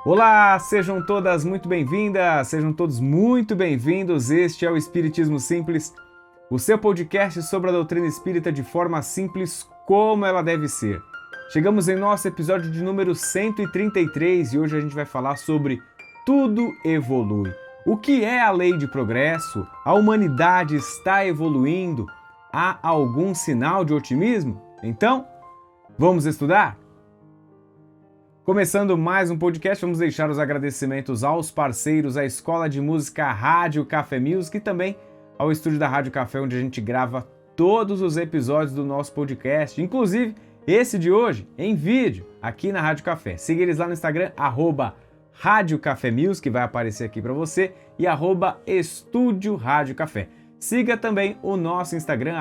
Olá, sejam todas muito bem-vindas, sejam todos muito bem-vindos. Este é o Espiritismo Simples, o seu podcast sobre a doutrina espírita de forma simples como ela deve ser. Chegamos em nosso episódio de número 133 e hoje a gente vai falar sobre tudo evolui. O que é a lei de progresso? A humanidade está evoluindo? Há algum sinal de otimismo? Então, vamos estudar? Começando mais um podcast, vamos deixar os agradecimentos aos parceiros, à Escola de Música Rádio Café Music e também ao estúdio da Rádio Café, onde a gente grava todos os episódios do nosso podcast, inclusive esse de hoje, em vídeo, aqui na Rádio Café. Siga eles lá no Instagram, Rádio Café Music, que vai aparecer aqui para você, e Estúdio Rádio Café. Siga também o nosso Instagram,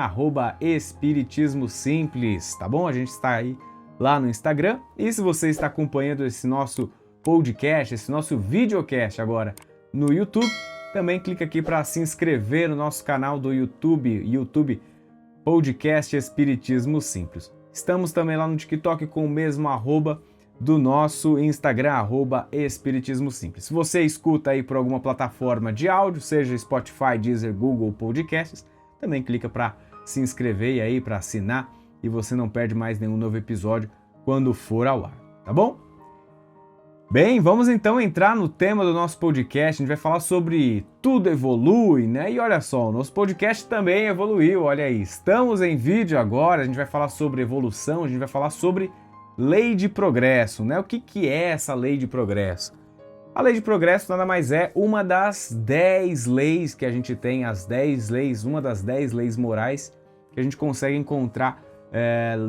Espiritismo Simples, tá bom? A gente está aí lá no Instagram. E se você está acompanhando esse nosso podcast, esse nosso videocast agora no YouTube, também clica aqui para se inscrever no nosso canal do YouTube Podcast Espiritismo Simples. Estamos também lá no TikTok com o mesmo arroba do nosso Instagram, Espiritismo Simples. Se você escuta aí por alguma plataforma de áudio, seja Spotify, Deezer, Google Podcasts, também clica para se inscrever e aí para assinar e você não perde mais nenhum novo episódio quando for ao ar, tá bom? Bem, vamos então entrar no tema do nosso podcast. A gente vai falar sobre tudo evolui, né? E olha só, o nosso podcast também evoluiu, olha aí. Estamos em vídeo agora, a gente vai falar sobre evolução, a gente vai falar sobre lei de progresso, né? O que é essa lei de progresso? A lei de progresso nada mais é uma das 10 leis que a gente tem, uma das 10 leis morais que a gente consegue encontrar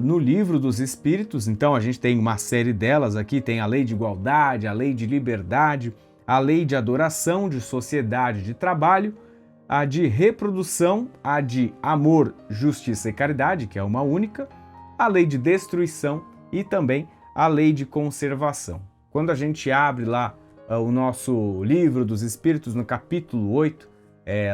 no Livro dos Espíritos. Então a gente tem uma série delas aqui, tem a lei de igualdade, a lei de liberdade, a lei de adoração, de sociedade, de trabalho, a de reprodução, a de amor, justiça e caridade, que é uma única, a lei de destruição e também a lei de conservação. Quando a gente abre lá o nosso Livro dos Espíritos, no capítulo 8,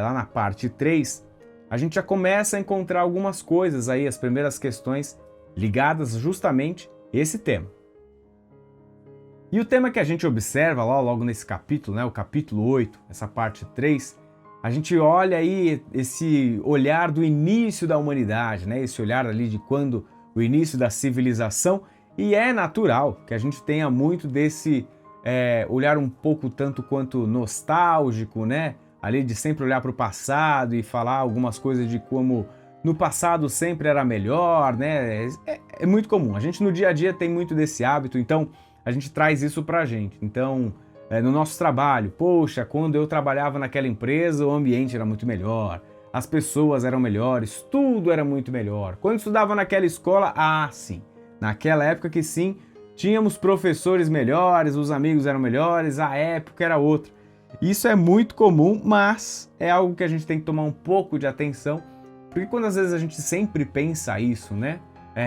lá na parte 3, a gente já começa a encontrar algumas coisas aí, as primeiras questões ligadas justamente a esse tema. E o tema que a gente observa lá logo nesse capítulo, né, o capítulo 8, essa parte 3, a gente olha aí esse olhar do início da humanidade, né, esse olhar ali de quando o início da civilização, e é natural que a gente tenha muito desse olhar um pouco tanto quanto nostálgico, né, ali de sempre olhar para o passado e falar algumas coisas de como no passado sempre era melhor, né? É muito comum. A gente no dia a dia tem muito desse hábito, então a gente traz isso para a gente. Então, no nosso trabalho, poxa, quando eu trabalhava naquela empresa, o ambiente era muito melhor, as pessoas eram melhores, tudo era muito melhor. Quando estudava naquela escola, sim, naquela época que sim, tínhamos professores melhores, os amigos eram melhores, a época era outra. Isso é muito comum, mas é algo que a gente tem que tomar um pouco de atenção, porque quando às vezes a gente sempre pensa isso, né?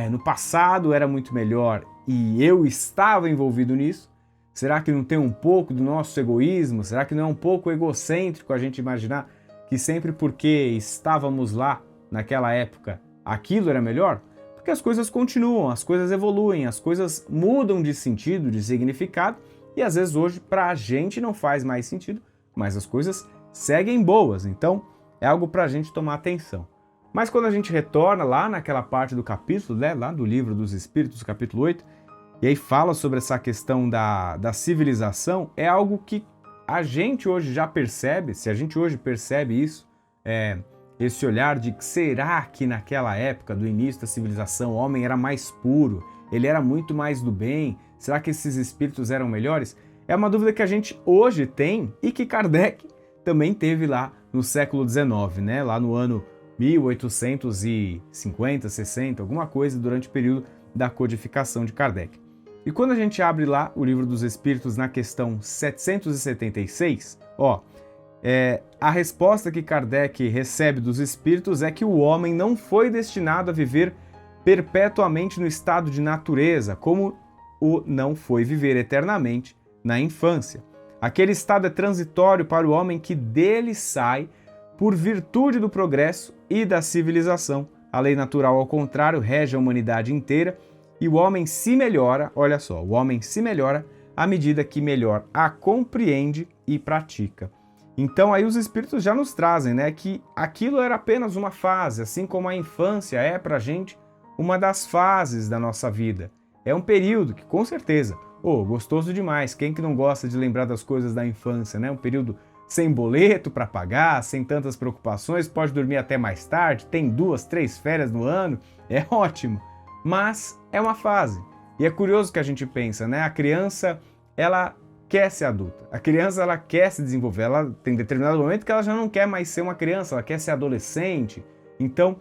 No passado era muito melhor e eu estava envolvido nisso, será que não tem um pouco do nosso egoísmo? Será que não é um pouco egocêntrico a gente imaginar que sempre porque estávamos lá naquela época, aquilo era melhor? Porque as coisas continuam, as coisas evoluem, as coisas mudam de sentido, de significado, e às vezes hoje para a gente não faz mais sentido, mas as coisas seguem boas, então é algo para a gente tomar atenção. Mas quando a gente retorna lá naquela parte do capítulo, né, lá do Livro dos Espíritos, capítulo 8, e aí fala sobre essa questão da civilização, é algo que a gente hoje já percebe, se a gente hoje percebe isso, esse olhar de que será que naquela época do início da civilização o homem era mais puro, ele era muito mais do bem, será que esses espíritos eram melhores? É uma dúvida que a gente hoje tem e que Kardec também teve lá no século XIX, né? Lá no ano 1850, 60, alguma coisa durante o período da codificação de Kardec. E quando a gente abre lá o Livro dos Espíritos na questão 776, a resposta que Kardec recebe dos espíritos é que o homem não foi destinado a viver perpetuamente no estado de natureza, como o não foi viver eternamente na infância. Aquele estado é transitório para o homem que dele sai por virtude do progresso e da civilização. A lei natural, ao contrário, rege a humanidade inteira e o homem se melhora, olha só, o homem se melhora à medida que melhor a compreende e pratica. Então aí os espíritos já nos trazem, né, que aquilo era apenas uma fase, assim como a infância é pra gente uma das fases da nossa vida. É um período que, com certeza, gostoso demais, quem que não gosta de lembrar das coisas da infância, né? Um período sem boleto para pagar, sem tantas preocupações, pode dormir até mais tarde, tem 2, 3 férias no ano, é ótimo. Mas é uma fase. E é curioso que a gente pensa, né? A criança, ela quer ser adulta. A criança, ela quer se desenvolver. Ela tem determinado momento que ela já não quer mais ser uma criança, ela quer ser adolescente. Então,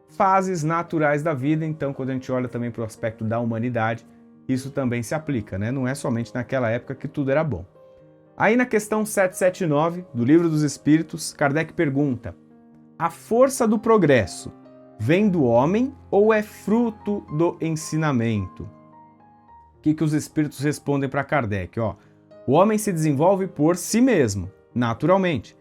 fases naturais da vida. Então, quando a gente olha também para o aspecto da humanidade, isso também se aplica, né? Não é somente naquela época que tudo era bom. Aí na questão 779 do Livro dos Espíritos, Kardec pergunta: a força do progresso vem do homem ou é fruto do ensinamento? O que os espíritos respondem para Kardec? O homem se desenvolve por si mesmo, naturalmente,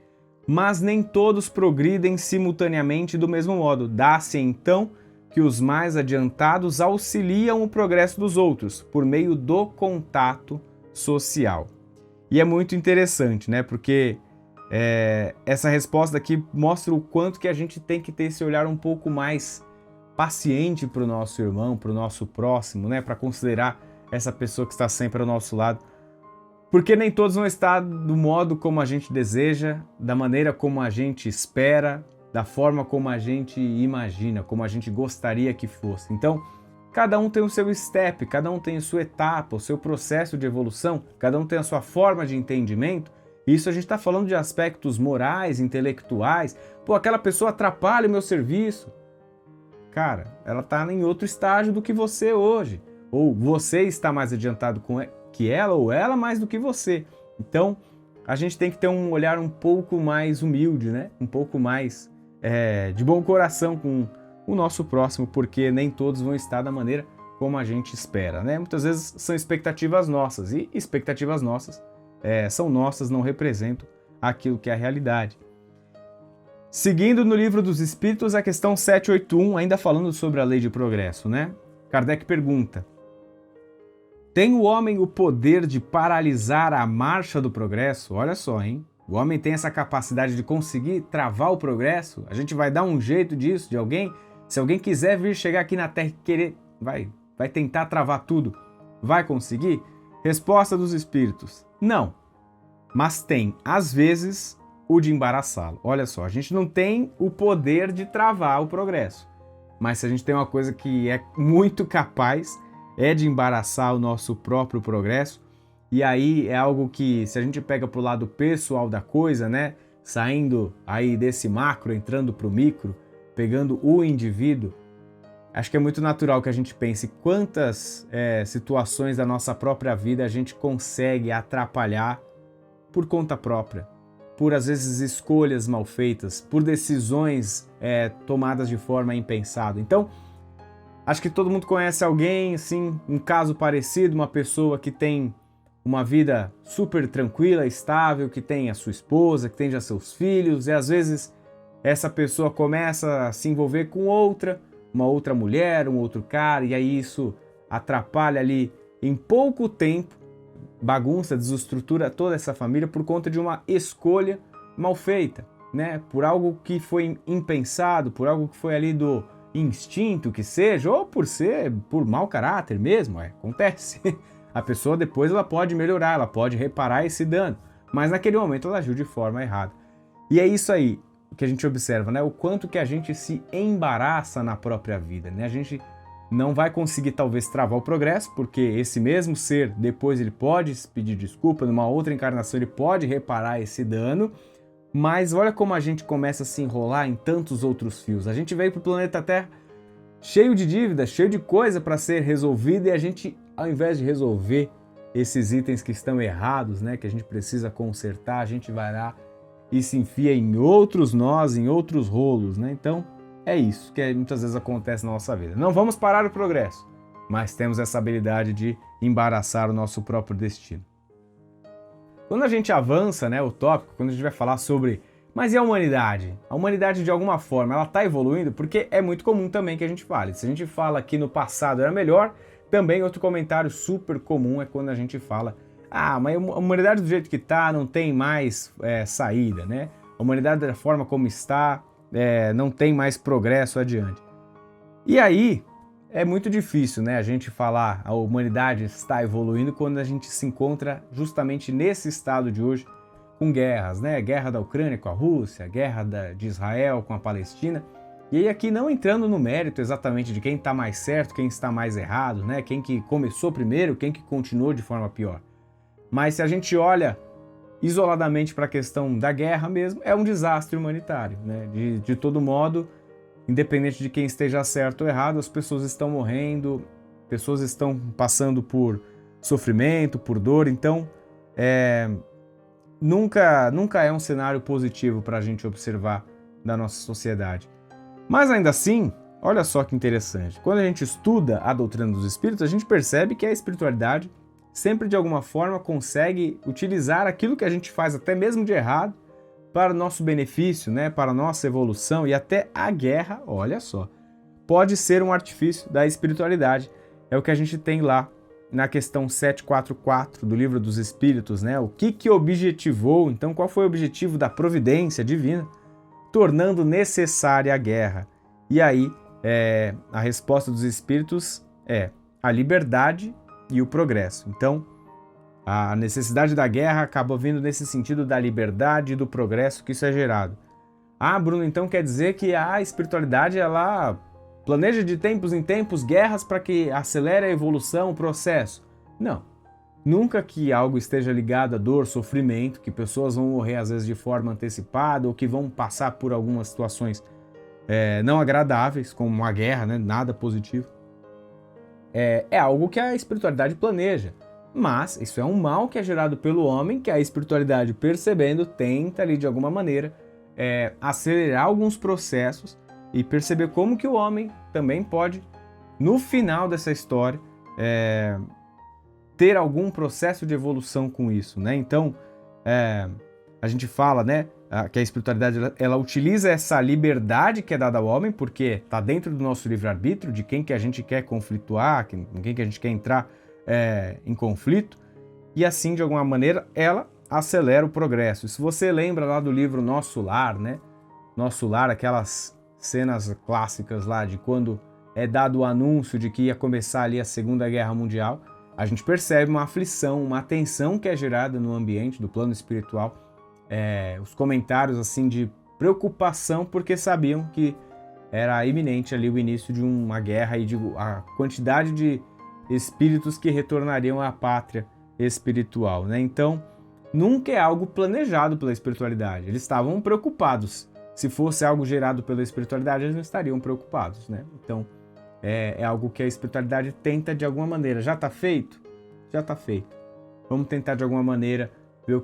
mas nem todos progridem simultaneamente do mesmo modo. Dá-se então que os mais adiantados auxiliam o progresso dos outros por meio do contato social. E é muito interessante, né? Porque essa resposta aqui mostra o quanto que a gente tem que ter esse olhar um pouco mais paciente para o nosso irmão, para o nosso próximo, né? Para considerar essa pessoa que está sempre ao nosso lado. Porque nem todos vão estar do modo como a gente deseja, da maneira como a gente espera, da forma como a gente imagina, como a gente gostaria que fosse. Então, cada um tem o seu step, cada um tem a sua etapa, o seu processo de evolução, cada um tem a sua forma de entendimento. Isso a gente está falando de aspectos morais, intelectuais. Aquela pessoa atrapalha o meu serviço. Cara, ela está em outro estágio do que você hoje. Ou você está mais adiantado que ela, ou ela mais do que você. Então, a gente tem que ter um olhar um pouco mais humilde, né? Um pouco mais de bom coração com o nosso próximo, porque nem todos vão estar da maneira como a gente espera, né? Muitas vezes são expectativas nossas, e expectativas nossas são nossas, não representam aquilo que é a realidade. Seguindo no Livro dos Espíritos, a questão 781, ainda falando sobre a lei de progresso, né? Kardec pergunta: tem o homem o poder de paralisar a marcha do progresso? Olha só, hein? O homem tem essa capacidade de conseguir travar o progresso? A gente vai dar um jeito disso, de alguém? Se alguém quiser vir chegar aqui na Terra e querer, vai tentar travar tudo, vai conseguir? Resposta dos espíritos: não. Mas tem, às vezes, o de embaraçá-lo. Olha só, a gente não tem o poder de travar o progresso. Mas se a gente tem uma coisa que é muito capaz, é de embaraçar o nosso próprio progresso. E aí é algo que, se a gente pega pro lado pessoal da coisa, né? Saindo aí desse macro, entrando pro micro, pegando o indivíduo, acho que é muito natural que a gente pense quantas situações da nossa própria vida a gente consegue atrapalhar por conta própria, por às vezes escolhas mal feitas, por decisões tomadas de forma impensada. Então, acho que todo mundo conhece alguém, assim, um caso parecido, uma pessoa que tem uma vida super tranquila, estável, que tem a sua esposa, que tem já seus filhos, e às vezes essa pessoa começa a se envolver com uma outra mulher, um outro cara, e aí isso atrapalha ali em pouco tempo, bagunça, desestrutura toda essa família por conta de uma escolha mal feita, né? Por algo que foi impensado, por algo que foi ali do instinto que seja, ou por mau caráter mesmo, acontece. A pessoa depois ela pode melhorar, ela pode reparar esse dano, mas naquele momento ela agiu de forma errada. E é isso aí que a gente observa, né? O quanto que a gente se embaraça na própria vida, né? A gente não vai conseguir talvez travar o progresso, porque esse mesmo ser depois ele pode pedir desculpa, numa outra encarnação ele pode reparar esse dano, mas olha como a gente começa a se enrolar em tantos outros fios. A gente veio para o planeta Terra cheio de dívidas, cheio de coisa para ser resolvida, e a gente, ao invés de resolver esses itens que estão errados, né, que a gente precisa consertar, a gente vai lá e se enfia em outros nós, em outros rolos, né? Então, é isso que muitas vezes acontece na nossa vida. Não vamos parar o progresso, mas temos essa habilidade de embaraçar o nosso próprio destino. Quando a gente avança, né, o tópico, quando a gente vai falar sobre, mas e a humanidade? A humanidade, de alguma forma, ela está evoluindo? Porque é muito comum também que a gente fale. Se a gente fala que no passado era melhor, Também outro comentário super comum é quando a gente fala: ah, mas a humanidade do jeito que está não tem mais saída, né? A humanidade da forma como está não tem mais progresso adiante. E aí é muito difícil, né, a gente falar a humanidade está evoluindo quando a gente se encontra justamente nesse estado de hoje com guerras, né? Guerra da Ucrânia com a Rússia, guerra de Israel com a Palestina. E aí aqui não entrando no mérito exatamente de quem está mais certo, quem está mais errado, né? Quem que começou primeiro, quem que continuou de forma pior. Mas se a gente olha isoladamente para a questão da guerra mesmo, é um desastre humanitário, né? De todo modo, independente de quem esteja certo ou errado, as pessoas estão morrendo, pessoas estão passando por sofrimento, por dor, então nunca é um cenário positivo para a gente observar da nossa sociedade. Mas ainda assim, olha só que interessante, quando a gente estuda a doutrina dos espíritos, a gente percebe que a espiritualidade sempre de alguma forma consegue utilizar aquilo que a gente faz até mesmo de errado para o nosso benefício, né, para a nossa evolução, e até a guerra, olha só, pode ser um artifício da espiritualidade. É o que a gente tem lá na questão 744 do Livro dos Espíritos, né? O que objetivou, então qual foi o objetivo da providência divina, tornando necessária a guerra? E aí, a resposta dos Espíritos é a liberdade e o progresso. Então, a necessidade da guerra acaba vindo nesse sentido da liberdade e do progresso que isso é gerado. Ah, Bruno, então quer dizer que a espiritualidade ela planeja de tempos em tempos guerras para que acelere a evolução, o processo? Não. Nunca que algo esteja ligado a dor, sofrimento, que pessoas vão morrer às vezes de forma antecipada ou que vão passar por algumas situações não agradáveis, como uma guerra, né? Nada positivo. É algo que a espiritualidade planeja. Mas isso é um mal que é gerado pelo homem, que a espiritualidade, percebendo, tenta ali de alguma maneira acelerar alguns processos e perceber como que o homem também pode, no final dessa história, ter algum processo de evolução com isso, né? Então, a gente fala, né, que a espiritualidade ela utiliza essa liberdade que é dada ao homem, porque está dentro do nosso livre-arbítrio, de quem que a gente quer conflituar, com quem que a gente quer entrar em conflito, e assim, de alguma maneira, ela acelera o progresso. Se você lembra lá do livro Nosso Lar, né? Nosso Lar, aquelas cenas clássicas lá de quando é dado o anúncio de que ia começar ali a Segunda Guerra Mundial, a gente percebe uma aflição, uma tensão que é gerada no ambiente do plano espiritual, os comentários assim de preocupação, porque sabiam que era iminente ali o início de uma guerra e a quantidade de espíritos que retornariam à pátria espiritual, né? Então, nunca é algo planejado pela espiritualidade. Eles estavam preocupados. Se fosse algo gerado pela espiritualidade, eles não estariam preocupados, né? Então, é algo que a espiritualidade tenta de alguma maneira. Já está feito? Já está feito. Vamos tentar de alguma maneira ver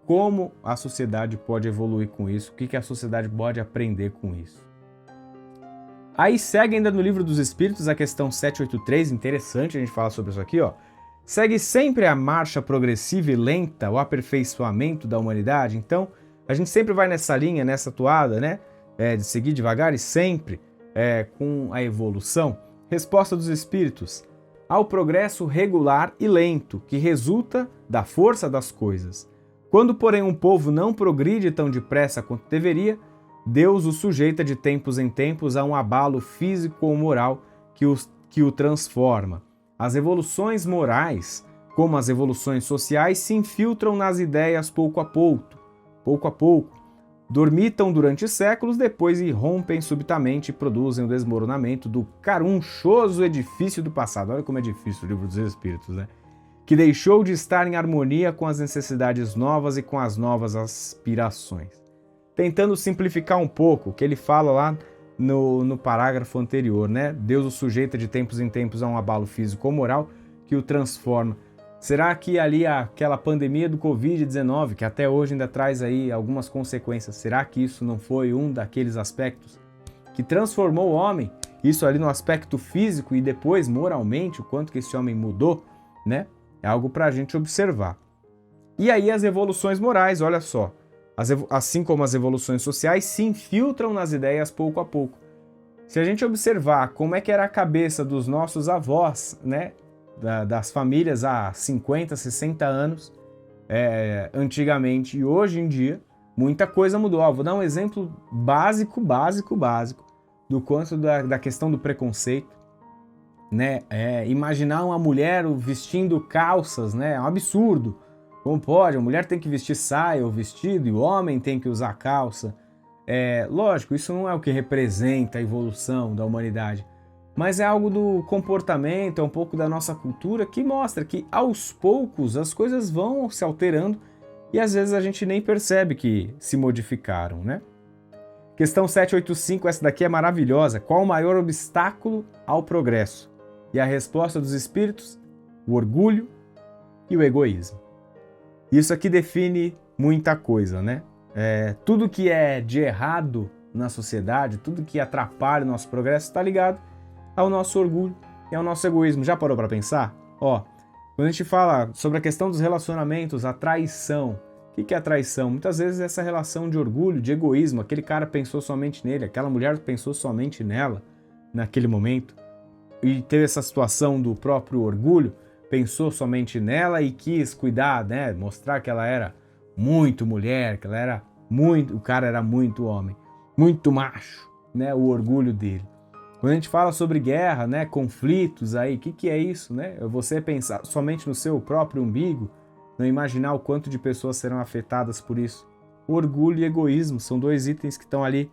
como a sociedade pode evoluir com isso, o que a sociedade pode aprender com isso. Aí segue ainda no Livro dos Espíritos a questão 783, interessante a gente falar sobre isso aqui, ó. Segue sempre a marcha progressiva e lenta, o aperfeiçoamento da humanidade. Então, a gente sempre vai nessa linha, nessa toada, né? De seguir devagar e sempre com a evolução. Resposta dos Espíritos: ao progresso regular e lento, que resulta da força das coisas. Quando, porém, um povo não progride tão depressa quanto deveria, Deus o sujeita de tempos em tempos a um abalo físico ou moral que o transforma. As evoluções morais, como as evoluções sociais, se infiltram nas ideias pouco a pouco, dormitam durante séculos, depois irrompem subitamente e produzem o desmoronamento do carunchoso edifício do passado. Olha como é difícil o Livro dos Espíritos, né? Que deixou de estar em harmonia com as necessidades novas e com as novas aspirações. Tentando simplificar um pouco o que ele fala lá no parágrafo anterior, né? Deus o sujeita de tempos em tempos a um abalo físico ou moral que o transforma. Será que ali aquela pandemia do Covid-19, que até hoje ainda traz aí algumas consequências, será que isso não foi um daqueles aspectos que transformou o homem? Isso ali no aspecto físico e depois moralmente, o quanto que esse homem mudou, né? É algo para a gente observar. E aí as evoluções morais, olha só. Assim como as evoluções sociais, se infiltram nas ideias pouco a pouco. Se a gente observar como é que era a cabeça dos nossos avós, né, das famílias há 50, 60 anos, antigamente, e hoje em dia, muita coisa mudou. Vou dar um exemplo básico do quanto da questão do preconceito, né? Imaginar uma mulher vestindo calças, né? É um absurdo. Como pode? A mulher tem que vestir saia ou vestido e o homem tem que usar calça. Lógico, isso não é o que representa a evolução da humanidade, mas é algo do comportamento, é um pouco da nossa cultura que mostra que aos poucos as coisas vão se alterando e às vezes a gente nem percebe que se modificaram, né? Questão 785, essa daqui é maravilhosa. Qual o maior obstáculo ao progresso? E a resposta dos espíritos? O orgulho e o egoísmo. Isso aqui define muita coisa, né? Tudo que é de errado na sociedade, tudo que atrapalha o nosso progresso está ligado ao nosso orgulho e ao nosso egoísmo. Já parou para pensar? Quando a gente fala sobre a questão dos relacionamentos, a traição, o que é a traição? Muitas vezes essa relação de orgulho, de egoísmo, aquele cara pensou somente nele, aquela mulher pensou somente nela naquele momento e teve essa situação do próprio orgulho, pensou somente nela e quis cuidar, né? Mostrar que ela era muito mulher, que ela era muito, o cara era muito homem, muito macho, né? O orgulho dele. Quando a gente fala sobre guerra, né? Conflitos aí, o que é isso, né? Você pensar somente no seu próprio umbigo, não imaginar o quanto de pessoas serão afetadas por isso. O orgulho e egoísmo são dois itens que estão ali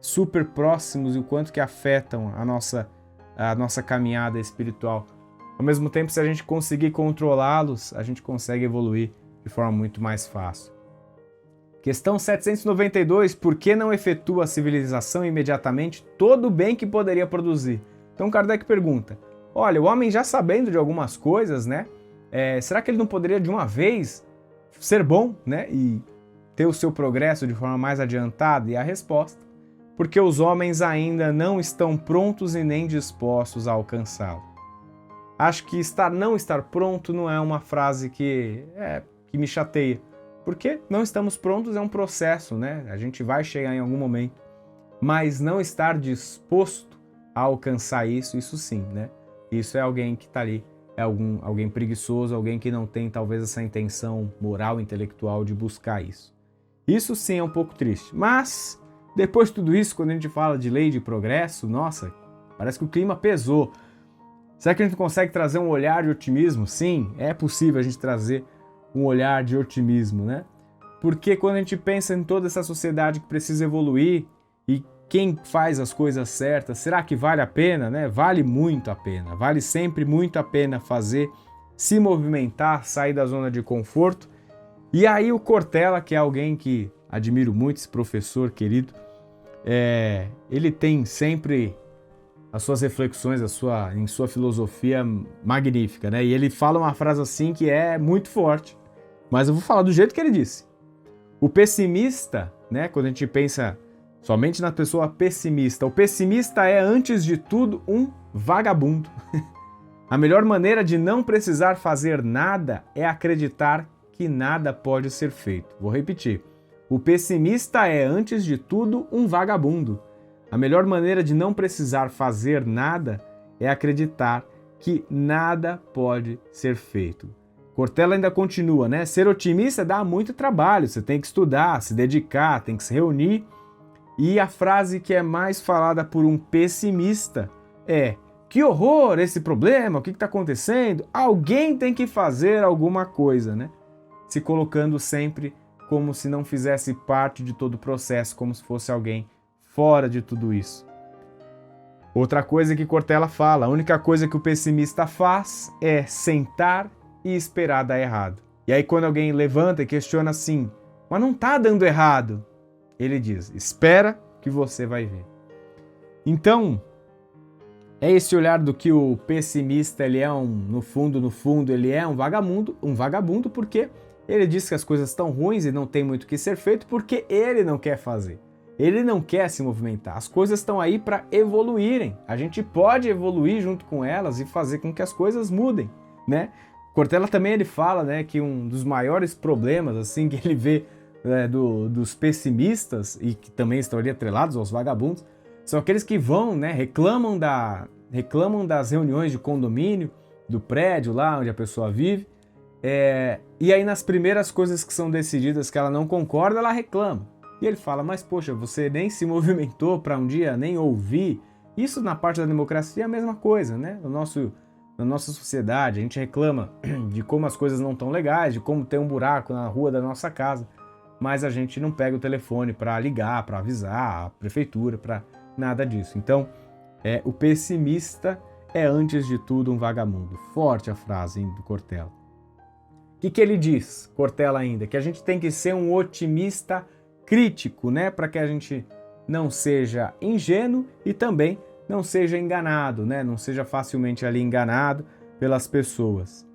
super próximos e o quanto que afetam a nossa caminhada espiritual. Ao mesmo tempo, se a gente conseguir controlá-los, a gente consegue evoluir de forma muito mais fácil. Questão 792, por que não efetua a civilização imediatamente todo o bem que poderia produzir? Então Kardec pergunta, olha, o homem já sabendo de algumas coisas, né? Será que ele não poderia de uma vez ser bom, né? E ter o seu progresso de forma mais adiantada? E a resposta, porque os homens ainda não estão prontos e nem dispostos a alcançá-lo. Acho que não estar pronto não é uma frase que me chateia. Porque não estamos prontos é um processo, né? A gente vai chegar em algum momento. Mas não estar disposto a alcançar isso sim, né? Isso é alguém que está ali, é alguém preguiçoso, alguém que não tem talvez essa intenção moral, intelectual de buscar isso. Isso sim é um pouco triste. Mas, depois de tudo isso, quando a gente fala de lei de progresso, nossa, parece que o clima pesou. Será que a gente consegue trazer um olhar de otimismo? Sim, é possível a gente trazer um olhar de otimismo, né? Porque quando a gente pensa em toda essa sociedade que precisa evoluir e quem faz as coisas certas, será que vale a pena, né? Vale muito a pena, vale sempre muito a pena fazer, se movimentar, sair da zona de conforto. E aí o Cortella, que é alguém que admiro muito, esse professor querido, ele tem sempre as suas reflexões, em sua filosofia magnífica, né? E ele fala uma frase assim que é muito forte, mas eu vou falar do jeito que ele disse. O pessimista, né? Quando a gente pensa somente na pessoa pessimista, o pessimista é, antes de tudo, um vagabundo. A melhor maneira de não precisar fazer nada é acreditar que nada pode ser feito. Vou repetir. O pessimista é, antes de tudo, um vagabundo. A melhor maneira de não precisar fazer nada é acreditar que nada pode ser feito. Cortella ainda continua, né? Ser otimista dá muito trabalho, você tem que estudar, se dedicar, tem que se reunir. E a frase que é mais falada por um pessimista é: que horror esse problema, o que está acontecendo? Alguém tem que fazer alguma coisa, né? Se colocando sempre como se não fizesse parte de todo o processo, como se fosse alguém fora de tudo isso. Outra coisa que Cortella fala, a única coisa que o pessimista faz é sentar e esperar dar errado. E aí quando alguém levanta e questiona assim, mas não está dando errado, ele diz, espera que você vai ver. Então, é esse olhar do que o pessimista, ele é no fundo, ele é um vagabundo porque ele diz que as coisas estão ruins e não tem muito o que ser feito porque ele não quer fazer. Ele não quer se movimentar. As coisas estão aí para evoluírem. A gente pode evoluir junto com elas e fazer com que as coisas mudem, né? Cortella também ele fala, né, que um dos maiores problemas assim que ele vê dos pessimistas e que também estão ali atrelados aos vagabundos são aqueles que vão, né, reclamam das reuniões de condomínio, do prédio lá onde a pessoa vive. E aí nas primeiras coisas que são decididas que ela não concorda, ela reclama. E ele fala, mas poxa, você nem se movimentou para um dia nem ouvir. Isso na parte da democracia é a mesma coisa, né? Na nossa sociedade, a gente reclama de como as coisas não estão legais, de como tem um buraco na rua da nossa casa, mas a gente não pega o telefone para ligar, para avisar a prefeitura, para nada disso. Então, o pessimista é antes de tudo um vagabundo. Forte a frase do Cortella. O que ele diz, Cortella ainda? Que a gente tem que ser um otimista crítico, né? Para que a gente não seja ingênuo e também não seja enganado, né? Não seja facilmente ali enganado pelas pessoas.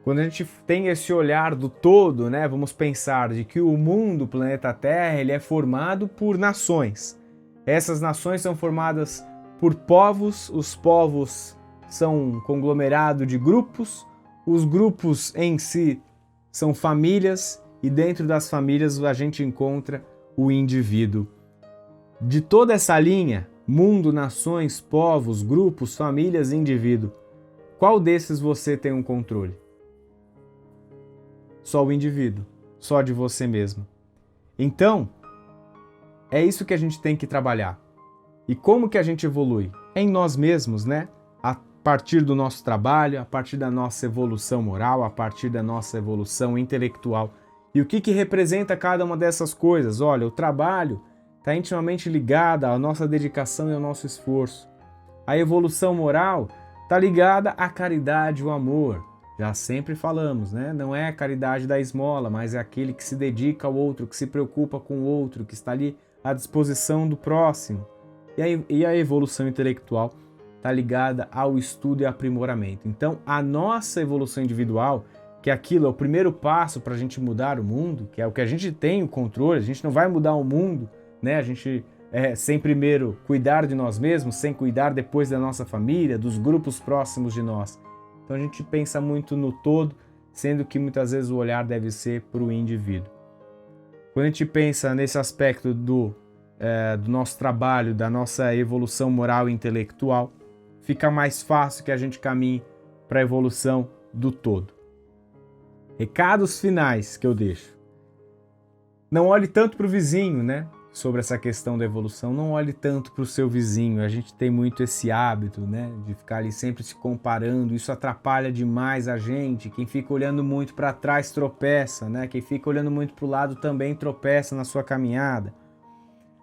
Quando a gente tem esse olhar do todo, né? Vamos pensar de que o mundo, o planeta Terra, ele é formado por nações. Essas nações são formadas por povos, os povos são um conglomerado de grupos, os grupos em si são famílias e dentro das famílias a gente encontra o indivíduo. De toda essa linha, mundo, nações, povos, grupos, famílias e indivíduo, qual desses você tem um controle? Só o indivíduo, só de você mesmo. Então, é isso que a gente tem que trabalhar. E como que a gente evolui? É em nós mesmos, né? A partir do nosso trabalho, a partir da nossa evolução moral, a partir da nossa evolução intelectual. E o que representa cada uma dessas coisas? Olha, o trabalho está intimamente ligado à nossa dedicação e ao nosso esforço. A evolução moral está ligada à caridade e ao amor. Já sempre falamos, né? Não é a caridade da esmola, mas é aquele que se dedica ao outro, que se preocupa com o outro, que está ali à disposição do próximo. E a evolução intelectual está ligada ao estudo e aprimoramento. Então, a nossa evolução individual, que aquilo é o primeiro passo para a gente mudar o mundo, que é o que a gente tem o controle, a gente não vai mudar o mundo, né? A gente sem primeiro cuidar de nós mesmos, sem cuidar depois da nossa família, dos grupos próximos de nós. Então a gente pensa muito no todo, sendo que muitas vezes o olhar deve ser para o indivíduo. Quando a gente pensa nesse aspecto do nosso trabalho, da nossa evolução moral e intelectual, fica mais fácil que a gente caminhe para a evolução do todo. Recados finais que eu deixo. Não olhe tanto para o vizinho, né? Sobre essa questão da evolução, não olhe tanto para o seu vizinho. A gente tem muito esse hábito, né? De ficar ali sempre se comparando. Isso atrapalha demais a gente. Quem fica olhando muito para trás tropeça, né? Quem fica olhando muito para o lado também tropeça na sua caminhada.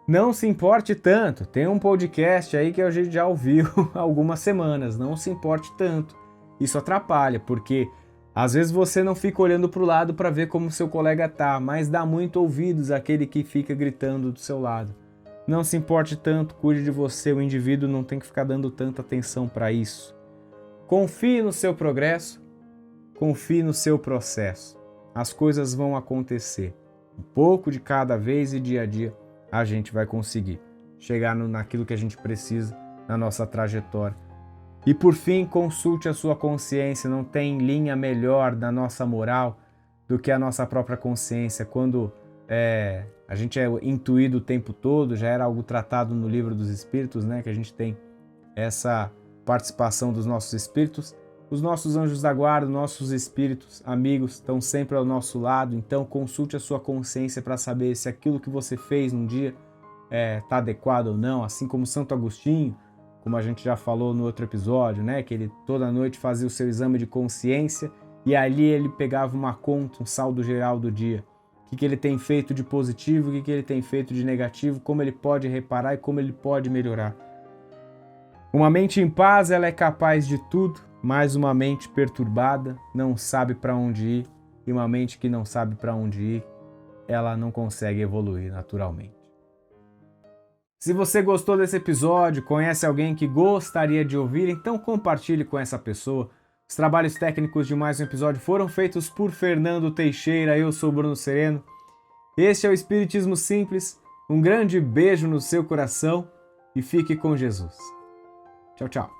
Não se importe tanto. Tem um podcast aí que a gente já ouviu há algumas semanas. Não se importe tanto. Isso atrapalha, porque às vezes você não fica olhando para o lado para ver como seu colega tá, mas dá muito ouvidos àquele que fica gritando do seu lado. Não se importe tanto, cuide de você, o indivíduo não tem que ficar dando tanta atenção para isso. Confie no seu progresso, confie no seu processo. As coisas vão acontecer. Um pouco de cada vez e dia a dia a gente vai conseguir chegar naquilo que a gente precisa na nossa trajetória. E por fim, consulte a sua consciência, não tem linha melhor da nossa moral do que a nossa própria consciência. Quando a gente é intuído o tempo todo, já era algo tratado no Livro dos Espíritos, né? Que a gente tem essa participação dos nossos espíritos. Os nossos anjos da guarda, nossos espíritos, amigos, estão sempre ao nosso lado, então consulte a sua consciência para saber se aquilo que você fez num dia está adequado ou não, assim como Santo Agostinho, como a gente já falou no outro episódio, né? Que ele toda noite fazia o seu exame de consciência e ali ele pegava uma conta, um saldo geral do dia. O que ele tem feito de positivo, o que ele tem feito de negativo, como ele pode reparar e como ele pode melhorar. Uma mente em paz, ela é capaz de tudo, mas uma mente perturbada não sabe para onde ir, e uma mente que não sabe para onde ir, ela não consegue evoluir naturalmente. Se você gostou desse episódio, conhece alguém que gostaria de ouvir, então compartilhe com essa pessoa. Os trabalhos técnicos de mais um episódio foram feitos por Fernando Teixeira, eu sou Bruno Sereno. Este é o Espiritismo Simples, um grande beijo no seu coração e fique com Jesus. Tchau, tchau.